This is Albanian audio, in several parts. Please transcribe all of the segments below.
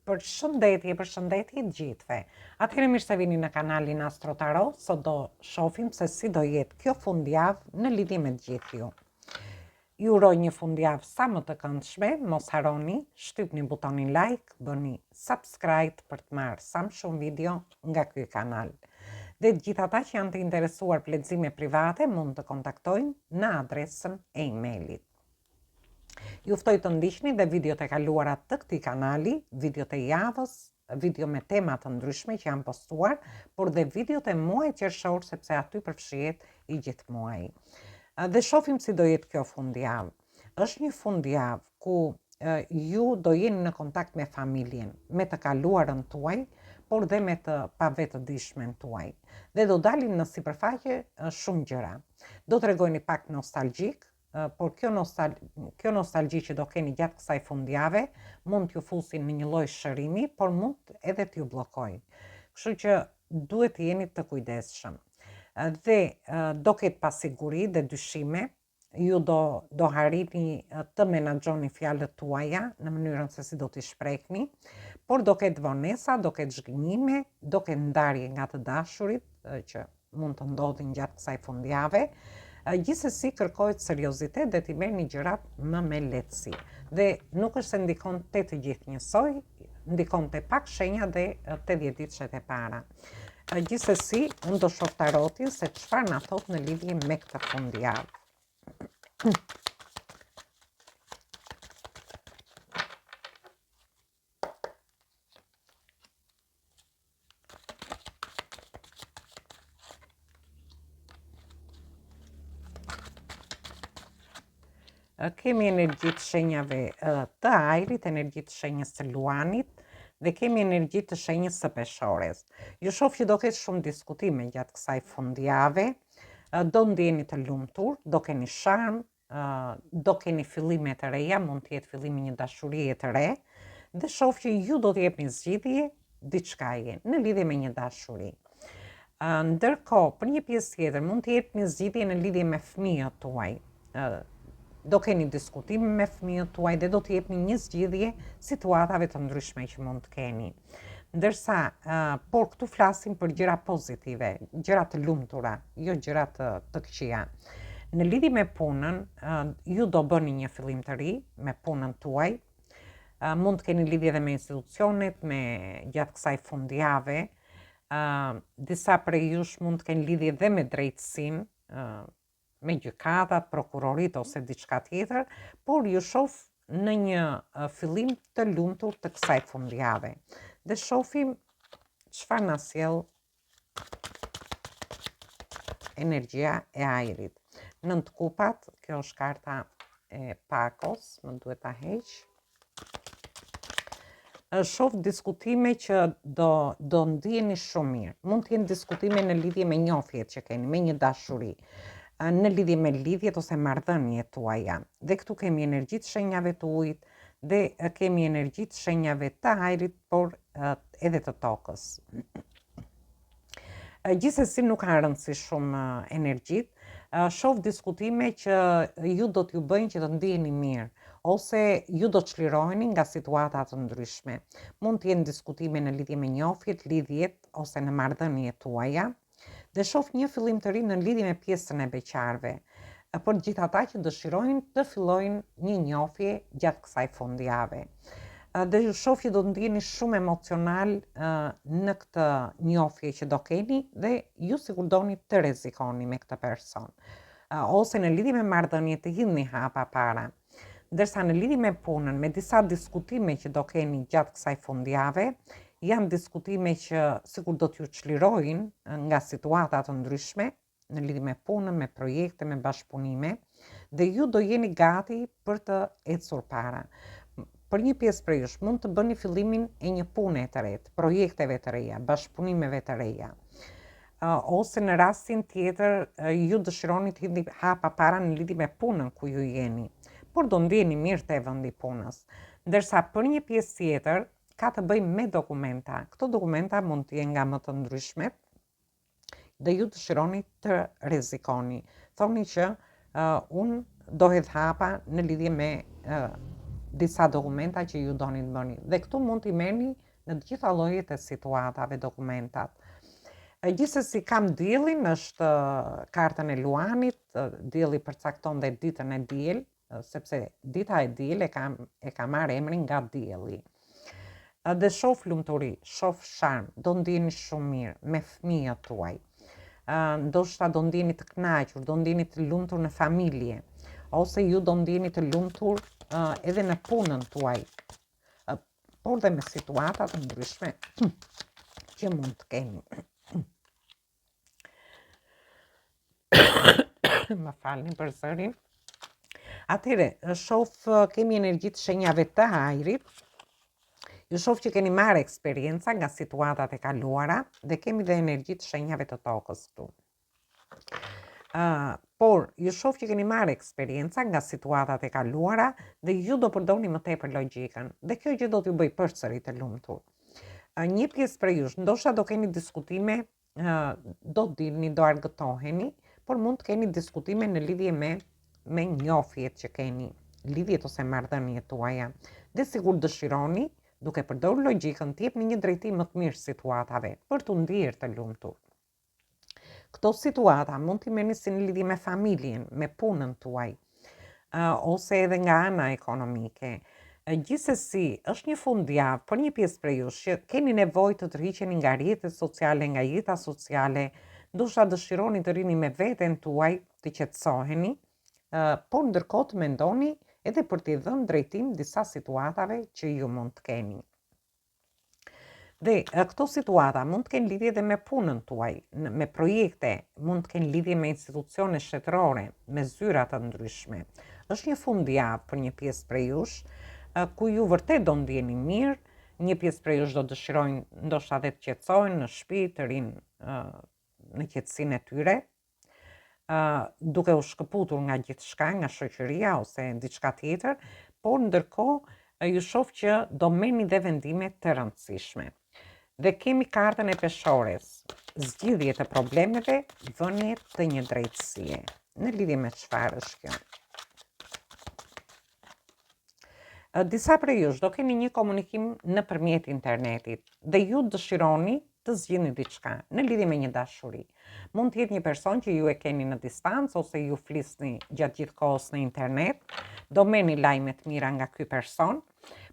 Përshëndetje të gjithëve. Atëherë mirë se vini në kanalin Astro Tarot, sot do shohim se si do jetë kjo fundjavë në lidhje me të gjithë ju. Ju uroj një fundjavë sa më të këndshme, mos harroni, shtypni butonin like, bëni subscribe për të marrë sa më shumë video nga ky kanal. Dhe të gjithë ata që janë të interesuar për lexime private mund të kontaktojnë në adresën e emailit. Ju ftoj të ndiqni dhe videot e kaluara të këtij kanali, videot e javës, video me tema të ndryshme që janë postuar, por dhe videot e muajit qershor sepse aty përfshihet i gjithë muaji. Dhe shohim si do jetë kjo fundjavë. Është një fundjavë ku ju do jeni në kontakt me familjen, me të kaluarën tuaj, por dhe me të pavetëdijshmen tuaj. Dhe do dalin në sipërfaqe shumë gjëra. Do t'rregojeni pak nostalgjik, por kjo nostalgji që do keni gjatë kësaj fundjave mund t'ju fusin në një lloj shërimi, por mund edhe t'ju bllokojnë. Kështu që duhet të jeni të kujdesshëm. Dhe do ketë pasiguri dhe dyshime, ju do harrini të menaxhoni fjalët tuaja në mënyrën se si do t'i shprehni, por do ketë vonesa, do ketë zhgënjime, do ketë ndarje nga të dashurit që mund të ndodhin gjatë kësaj fundjave. Gjithsesi kërkohet seriozitet dhe t'i merrni gjërat më me lehtësi. Dhe nuk është se ndikon te të gjithë njësoj, ndikon te pak shenja dhe te 10 ditëshet e para. Gjithsesi, unë do shoh tarotin se çfarë na thot në lidhje me këtë fundjavë. Kemi energjitë shenjave të ajrit, energjitë shenjës së luanit dhe kemi energjitë të shenjës së peshores. Ju shoh që do ketë shumë diskutime gjatë kësaj fundjave, do ndjeni të lumtur, do keni sharm, do keni fillime të reja, mund të jetë fillimi një dashurie të re, dhe shoh që ju do të jepni zgjidhje diçkaje në lidhje me një dashuri. Ndërkohë, për një pjesë tjetër mund të jepni zgjidhje në lidhje me fëmijët tuaj. Do keni diskutime me fëmijët tuaj dhe do të jepni një zgjidhje situatave të ndryshme që mund të keni. Ndërsa, por këtu flasim për gjëra pozitive, gjëra të lumtura, jo gjëra të këqija. Në lidhje me punën, ju do bëni një fillim të ri me punën tuaj. Mund të keni lidhje edhe me institucionet, me gjatë kësaj fundjave. Disa prej jush mund të kenë lidhje edhe me drejtësinë, me gjykatat, prokurorit ose diçka tjetër, por ju shoh në një fillim të lumtur të kësaj fundjave. Dhe shohim çfarë na sjell energjia e ajrit. 9 kupat, kjo është karta e pakos, më duhet ta heq. Shoh diskutime që do ndiheni shumë mirë. Mund të jenë diskutime në lidhje me njohjet që keni, me një dashuri, në lidhje me lidhjet ose marrëdhëniet tuaja. Dhe këtu kemi energjitë shenjave të ujit dhe kemi energjitë shenjave të ajrit, por edhe të tokës. Gjithsesi nuk ka rëndësi shumë energjitë. Shoh diskutime që ju do t'ju bëjnë që të ndiheni mirë, ose ju do çliroheni nga situata të ndryshme. Mund të jenë diskutime në lidhje me njohjet, lidhjet ose në marrëdhëniet tuaja. Dhe shoh një fillim të ri në lidhje me pjesën e beqarve, për gjithë ata që dëshirojnë të fillojnë një njohje gjatë kësaj fundjave. Dhe ju shoh që do të ndiheni shumë emocional në këtë njohje që do keni dhe ju sikur doni të rrezikoni me këtë person. Ose në lidhje me marrëdhënie të hidhni hapa para. Ndërsa në lidhje me punën, me disa diskutime që do keni gjatë kësaj fundjave, janë diskutime që sikur do t'ju çlirojnë nga situata të ndryshme, në lidhje me punën, me projekte, me bashkëpunime, dhe ju do jeni gati për të ecur para. Për një pjesë prej jush mund të bëni fillimin e një pune të re, projekteve të reja, bashkëpunimeve të reja. Ose në rastin tjetër ju dëshironi të hidhni hapa para në lidhje me punën ku ju jeni, por do ndjeni mirë te vendi punës. Ndërsa për një pjesë tjetër ka të bëjë me dokumenta. Këto dokumenta mund të jenë nga më të ndryshmet dhe ju dëshironi të rrezikoni. Thoni që unë do hedh hapa në lidhje me disa dokumenta që ju doni të bëni. Dhe këtu mund t'i merrni në të gjitha llojet e situatave dokumentat. Gjithsesi kam diellin, është kartën e luanit, dielli përcakton dhe ditën e diel, sepse dita e diel e ka marrë emrin nga dielli. Dhe shoh lumturi, shoh sharm, do ndjeni shumë mirë me fëmijët tuaj. Ndoshta do ndjeni të kënaqur, do ndjeni të lumtur në familje, ose ju do ndjeni të lumtur edhe në punën tuaj, por dhe me situata të ndryshme që mund të keni. Më falni për zërin. Atëre, shoh kemi energjitë shenjave të ajrit. Ju shoh që keni marrë eksperienca nga situatat e kaluara dhe kemi dhe energjitë shenjave të tokës këtu. Por ju shoh që keni marrë eksperienca nga situatat e kaluara dhe ju do përdorni më tepër logjikën dhe kjo gjë do t'ju bëj përsëri të lumtur. Një pjesë për jush, ndoshta do keni diskutime, do dilni, do argëtoheni, por mund të keni diskutime në lidhje me njohjet që keni, lidhjet ose marrëdhëniet tuaja. Dhe sigur dëshironi, duke përdorur logjikën, të jepni një drejtim më të mirë situatave për t'u ndier të lumtur. Këto situata mund t'i merrni si në lidhje me familjen, me punën tuaj, ose edhe nga ana ekonomike. Gjithsesi, është një fundjavë për një pjesë prej jush që keni nevojë të tërhiqeni nga rrjetet sociale, nga jeta sociale, ndoshta dëshironi të rini me veten tuaj, të qetësoheni, por ndërkohë të mendoni edhe për t'i dhënë drejtim disa situatave që ju mund të keni. Dhe këto situata mund të kenë lidhje edhe me punën tuaj, me projekte, mund të kenë lidhje me institucione shtetërore, me zyra të ndryshme. Është një fundjavë për një pjesë prej jush, ku ju vërtet do ndjeni mirë, një pjesë prej jush do dëshirojnë ndoshta edhe të qetësohen në shtëpi, të rinë në qetësinë e tyre, duke u shkëputur nga gjithçka, nga shoqëria ose diçka tjetër, por ndërkohë ju shoh që do merrni dhe vendime të rëndësishme. Dhe kemi kartën e peshores, zgjidhje të problemeve, vënie të një drejtësie. Në lidhje me çfarë është kjo? Disa prej jush do keni një komunikim nëpërmjet internetit dhe ju dëshironi të zgjidhni diçka në lidhje me një dashuri. Mund të jetë një person që ju e keni në distancë ose ju flisni gjatë gjithë kohës në internet, do merrni lajme të mira nga ky person,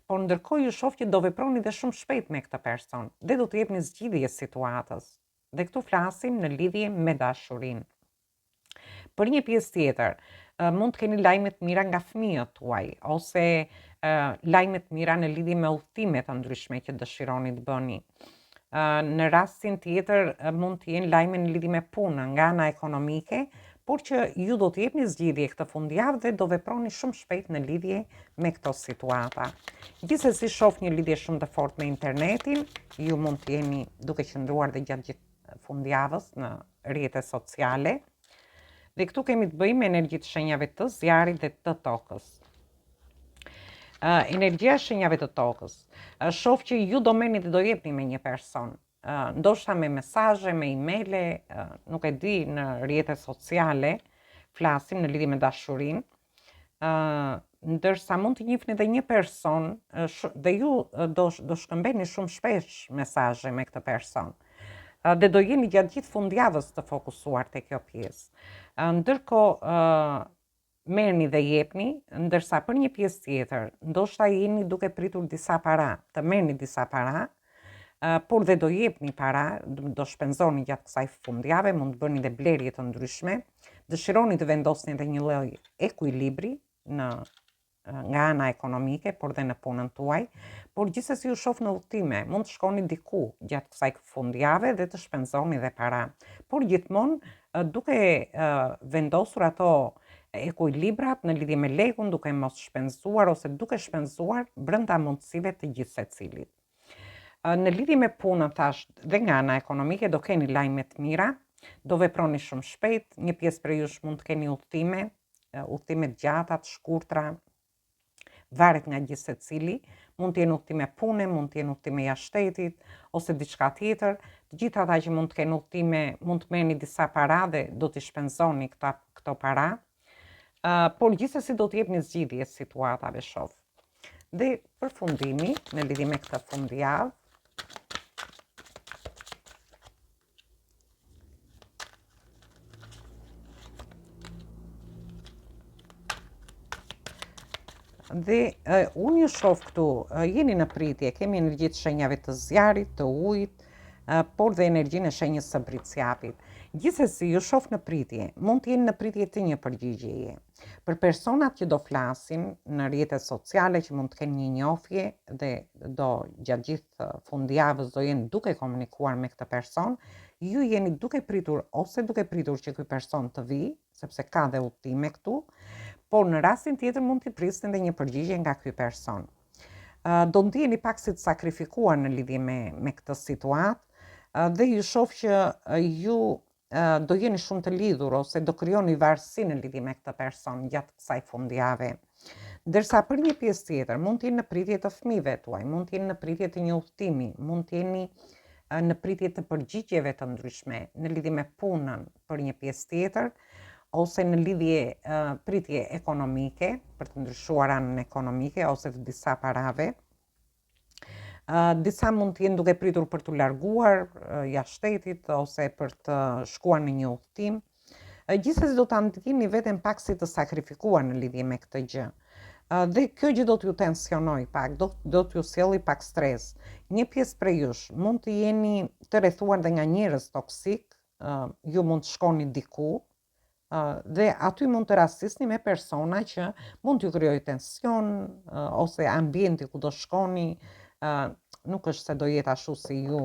por ndërkohë ju shoh që do veproni dhe shumë shpejt me këtë person dhe do të jepni zgjidhje situatës. Dhe këtu flasim në lidhje me dashurinë. Për një pjesë tjetër, mund të keni lajme të mira nga fëmijët tuaj ose lajme të mira në lidhje me udhëtime të ndryshme që dëshironi të bëni. Në rastin tjetër mund të jenë lajme në lidhje me punën nga ana ekonomike, por që ju do të jepni zgjidhje këtë fundjavë dhe do veproni shumë shpejt në lidhje me këto situata. Gjithsesi shoh një lidhje shumë të fortë me internetin, ju mund të jeni duke qëndruar dhe gjatë gjithë fundjavës në rrjete sociale. Dhe këtu kemi të bëjmë me energjitë shenjave të zjarit dhe të tokës. Energjia shenjave të tokës. Shoh që ju do merrni dhe do jepni me një person. Ndoshta me mesazhe, me emaile, nuk e di, në rrjete sociale, flasim në lidhje me dashurinë. Ndërsa mund të njihni edhe një person dhe ju do shkëmbeni shumë shpesh mesazhe me këtë person. Dhe do jeni gjatë gjithë fundjavës të fokusuar te kjo pjesë. Ndërkohë merrni dhe jepni, ndërsa për një pjesë tjetër, ndoshta jeni duke pritur disa para, të merrni disa para, por dhe do jepni para, do shpenzoni gjatë kësaj fundjave, mund të bëni dhe blerje të ndryshme, dëshironi të vendosni edhe një lloj ekuilibri nga ana ekonomike, por dhe në punën tuaj, por gjithsesi ju shoh në udhëtime, mund të shkoni diku gjatë kësaj fundjave dhe të shpenzoni dhe para, por gjithmonë duke vendosur ato ekuilibrat në lidhje me lekun, duke mos shpenzuar ose duke shpenzuar brenda mundësive të gjithë secilit. Në lidhje me punën tash dhe nga ana ekonomike do keni lajme të mira, do veproni shumë shpejt, një pjesë prej jush mund të keni udhëtime të gjata, të shkurtra, varet nga gjithë secili, mund të jenë udhëtime pune, mund të jenë udhëtime jashtë shtetit ose diçka tjetër. Të gjithë ata që mund të kenë udhëtime, mund të merrni disa para dhe do t'i shpenzoni këto para. Por gjithsesi do të jepni zgjidhje situatave shoh. Dhe përfundimi, në lidhje me këtë fundjavë, dhe unë ju shoh këtu, jeni në pritje, kemi energji të shenjave të zjarit, të ujit, por dhe energjinë e shenjës së britsjapit. Gjithsesi, ju shoh në pritje, mund të jeni në pritje të një përgjigjeje. Për personat që do flasin në rrjetet sociale, që mund të kenë një njohje dhe gjatë gjithë fundjavës do jenë duke komunikuar me këtë person, ju jeni duke pritur që ky person të vi, sepse ka dhe udhëtime këtu, por në rastin tjetër mund t'i prisni dhe një përgjigje nga ky person. Do ndiheni pak si të sakrifikuar në lidhje me këtë situatë dhe ju shoh që ju do jeni shumë të lidhur ose do krijoni varësi në lidhje me këtë person gjatë kësaj fundjave. Ndërsa për një pjesë tjetër mund të jeni në pritje të fëmijëve tuaj, mund të jeni në pritje të një udhtimi, mund të jeni në pritje të përgjigjeve të ndryshme në lidhje me punën për një pjesë tjetër, ose në lidhje pritje ekonomike, për të ndryshuar anën ekonomike, ose të disa parave. Disa mund të jenë duke pritur për të larguar jashtë shtetit, ose për të shkuar në një udhtim. Gjithsesi do ta ndjeni veten pak si të sakrifikuar në lidhje me këtë gjë. Dhe kjo gjë do t'ju tensionoj pak, do t'ju sjelli pak stres. Një pjesë prej jush mund të jeni të rrethuar dhe nga njerëz toksik, ju mund të shkoni diku, dhe aty mund të rastisni me persona që mund t'ju krijojë tension, ose ambienti ku do shkoni, nuk është se do jetë ashtu si ju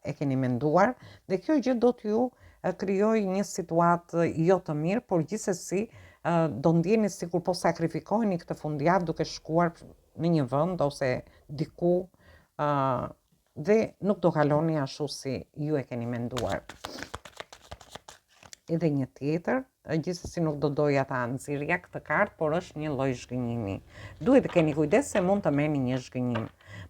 e keni menduar, dhe kjo gjë do t'ju krijojë një situatë jo të mirë, por gjithsesi do ndjeni sikur po sakrifikoheni këtë fundjavë duke shkuar në një vend ose diku, dhe nuk do kaloni ashtu si ju e keni menduar. Edhe një tjetër, gjithsesi nuk do doja ta nxirrja këtë kartë, por është një lloj zhgënjimi. Duhet të keni kujdes se mund të merrni një zhgënjim.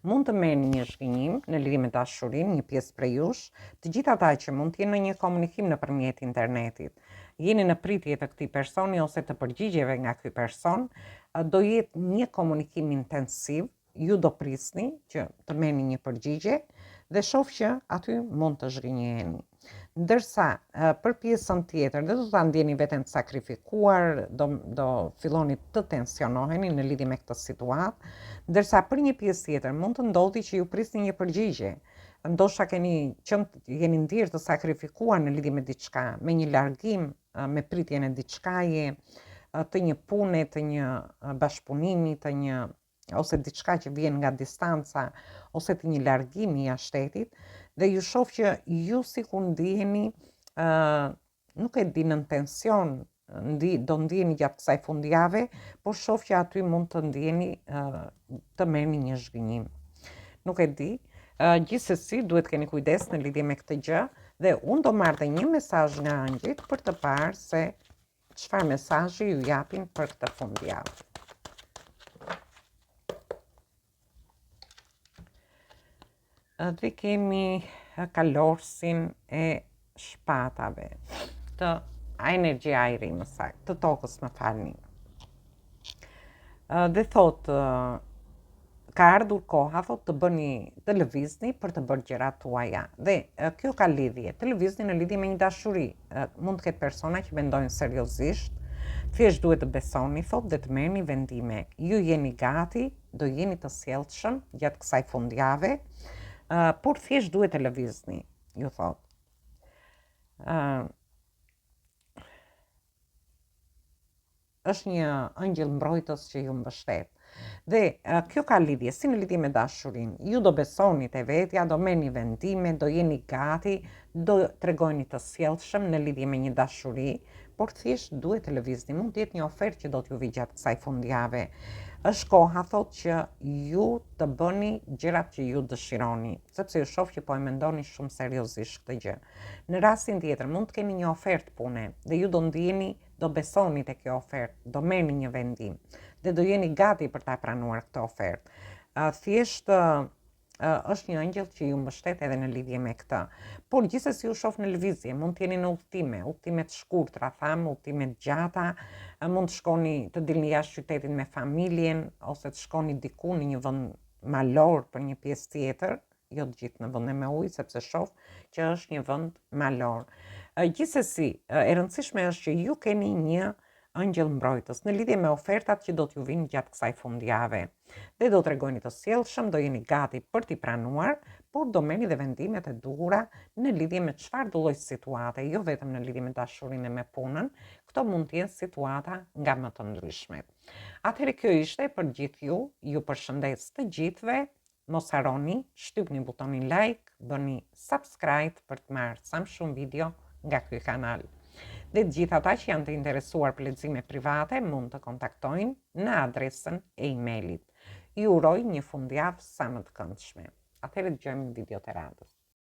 Mund të merrni një zhgënjim në lidhje me dashurinë, një pjesë prej jush, të gjithë ata që mund të jenë në një komunikim nëpërmjet internetit. Jeni në pritje të këtij personi ose të përgjigjeve nga ky person, do jetë një komunikim intensiv, ju do prisni që të merrni një përgjigje dhe shoh që aty mund të zhgënjeheni. Ndërsa për pjesën tjetër dhe do ta ndjeni veten të sakrifikuar, do filloni të tensionoheni në lidhje me këtë situatë, ndërsa për një pjesë tjetër mund të ndodhi që ju prisni një përgjigje. Ndoshta jeni ndjerë të sakrifikuar në lidhje me diçka, me një largim, me pritjen e diçkaje, të një pune, të një bashkëpunimi, ose diçka që vjen nga distanca, ose të një largimi jashtë shtetit, dhe ju shoh që ju sikur ndiheni, nuk e di, në tension, do ndiheni gjatë kësaj fundjave, por shoh që aty mund të ndiheni të merrni një zhgënjim. Nuk e di, gjithsesi duhet keni kujdes në lidhje me këtë gjë, dhe unë do marr një mesazh nga angjëjt për të parë se çfarë mesazhi ju japin për këtë fundjavë. Dhe kemi kalorsin e shpatave, të energjia ajri më saktë, të tokës më falni. Dhe thotë, ka ardhur koha, thotë, të lëvizni për të bërë gjërat tuaja. Dhe kjo ka lidhje, të lëvizni në lidhje me një dashuri. Mund të ketë persona që mendojnë seriozisht, thjesht duhet të besoni, thotë, dhe të merrni vendime. Ju jeni gati, do jeni të sjellshëm gjatë kësaj fundjave, por thjesht duhet të lëvizni, ju thot. Është një ëngjëll mbrojtës që ju mbështet. Dhe kjo ka lidhje, si në lidhje me dashurinë. Ju do besoni te vetja, do merrni vendime, do jeni gati, do tregojeni të sjellshëm në lidhje me një dashuri, por thjesht duhet të lëvizni. Mund të jetë një ofertë që do t'ju vijë gjatë kësaj fundjave. Është koha, thot, që ju të bëni gjërat që ju dëshironi, sepse ju shoh që po e mendoni shumë seriozisht këtë gjë. Në rastin tjetër mund të keni një ofertë pune dhe ju do ndiheni, do besoni te kjo ofertë, do merrni një vendim dhe do jeni gati për ta pranuar këtë ofertë. Thjesht është një angjëll që ju mbështet edhe në lidhje me këtë. Por gjithsesi ju shoh në lëvizje, mund të jeni në udhëtime të shkurtra, udhëtime të gjata, mund të shkoni të dilni jashtë qytetit me familjen ose të shkoni diku në një vend malor për një pjesë tjetër, jo të gjithë në vende me ujë, sepse shoh që është një vend malor. Gjithsesi, e rëndësishme është që ju keni një angjëll mbrojtës në lidhje me ofertat që do t'ju vinë gjatë kësaj fundjave. Dhe do t'regojni të sjellshëm, do jeni gati për t'i pranuar, por do merrni dhe vendimet e duhura në lidhje me çfarë do lloj situate, jo vetëm në lidhje me dashurinë e me punën, këto mund të jenë situata nga më të ndryshmet. Atëherë kjo ishte për gjithë ju, ju përshëndes të gjithëve, mos harroni, shtypni butonin like, bëni subscribe për të marrë sa më shumë video nga ky kanal. Dhe të gjithë ata që janë të interesuar për lexime private mund të kontaktojnë në adresën e emailit. Ju uroj një fundjavë sa më të këndshme. Atëherë dëgjojmë në video të radhës.